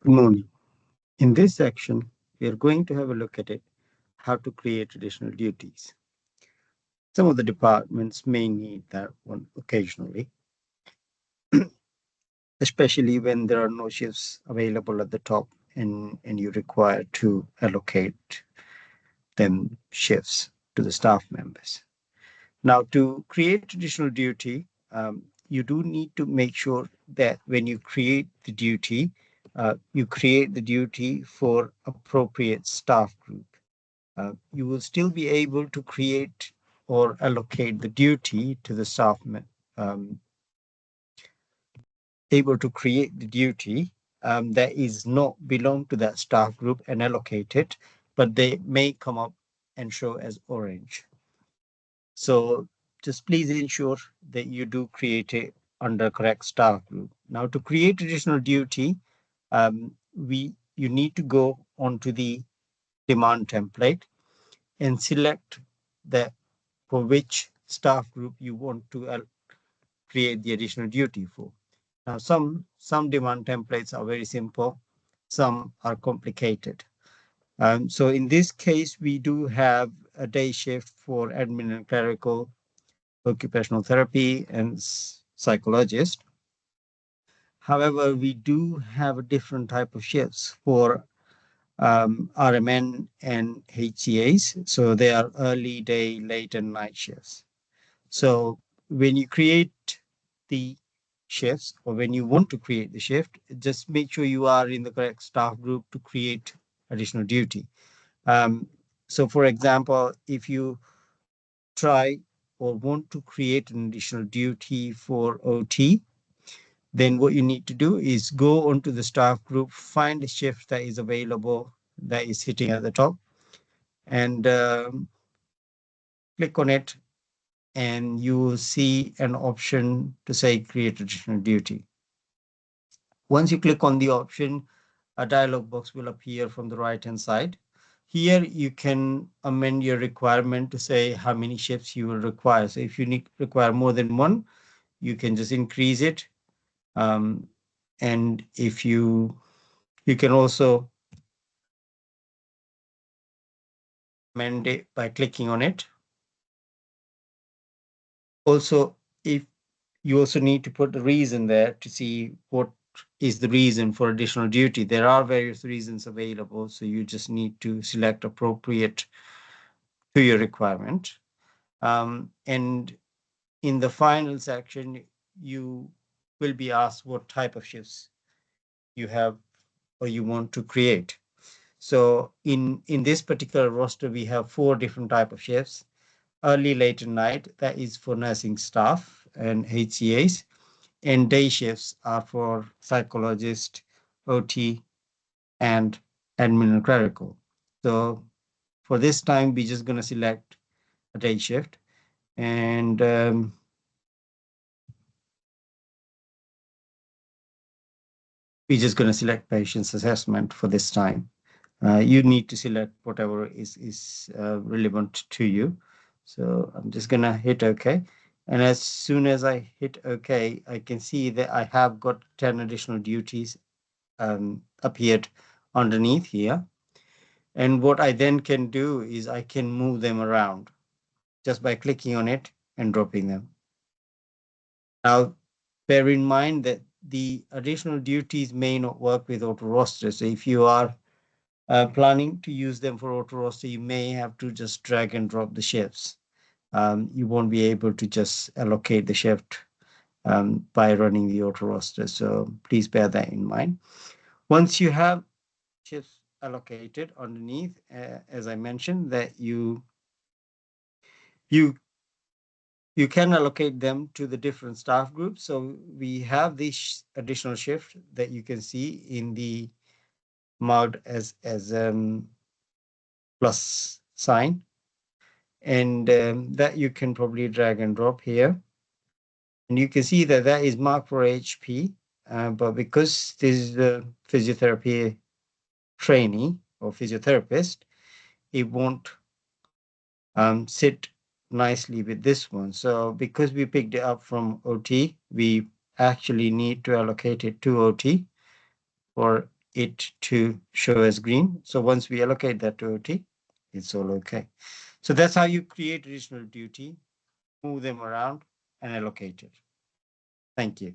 Good morning. In this section, we are going to have a look at it, how to create additional duties. Some of the departments may need that one occasionally, especially when there are no shifts available at the top and you require to allocate them shifts to the staff members. Now, to create additional duty, you do need to make sure that when you create the duty, you create the duty for appropriate staff group. You will still be able to create or allocate the duty to the staff, um, able to create the duty that is not belong to that staff group and allocate it, but they may come up and show as orange. So just please ensure that you do create it under correct staff group. Now to create additional duty, you need to go onto the demand template and select the for which staff group you want to create the additional duty for. Now, some demand templates are very simple, some are complicated. So in this case, we do have a day shift for admin and clerical, occupational therapy, and psychologist. However, we do have a different type of shifts for RMN and HCAs. So they are early day, late, and night shifts. So when you create the shifts or when you want to create the shift, just make sure you are in the correct staff group to create additional duty. Um, so for example, if you try or want to create an additional duty for OT, then what you need to do is go onto the staff group, find a shift that is available that is sitting at the top, and click on it, and you will see an option to say create additional duty. Once you click on the option, a dialog box will appear from the right hand side. Here you can amend your requirement to say how many shifts you will require. So if you require more than one, you can just increase it. And if you can also amend it by clicking on it. Also, if you also need to put the reason there to see what is the reason for additional duty. There are various reasons available, so you just need to select appropriate to your requirement. And in the final section, you will be asked what type of shifts you have or you want to create. So in this particular roster, we have 4 different type of shifts. Early, late, and night, that is for nursing staff and HCAs. And day shifts are for psychologist, OT, and admin and clerical. So for this time, we're just going to select a day shift. And we're just going to select patient's assessment for this time. You need to select whatever is relevant to you. So I'm just going to hit OK. And as soon as I hit OK, I can see that I have got 10 additional duties appeared underneath here. And what I then can do is I can move them around just by clicking on it and dropping them. Now, bear in mind that the additional duties may not work with auto roster. So if you are planning to use them for auto roster, you may have to just drag and drop the shifts. You won't be able to just allocate the shift by running the auto roster. So please bear that in mind. Once you have shifts allocated underneath, as I mentioned, that you can allocate them to the different staff groups. So we have this additional shift that you can see in the marked as plus sign, and that you can probably drag and drop here. And you can see that that is marked for HP, but because this is a physiotherapy trainee or physiotherapist, it won't sit nicely with this one. So because we picked it up from OT, we actually need to allocate it to OT for it to show as green. So once we allocate that to OT, it's all okay. So that's how you create additional duty, move them around and allocate it. Thank you.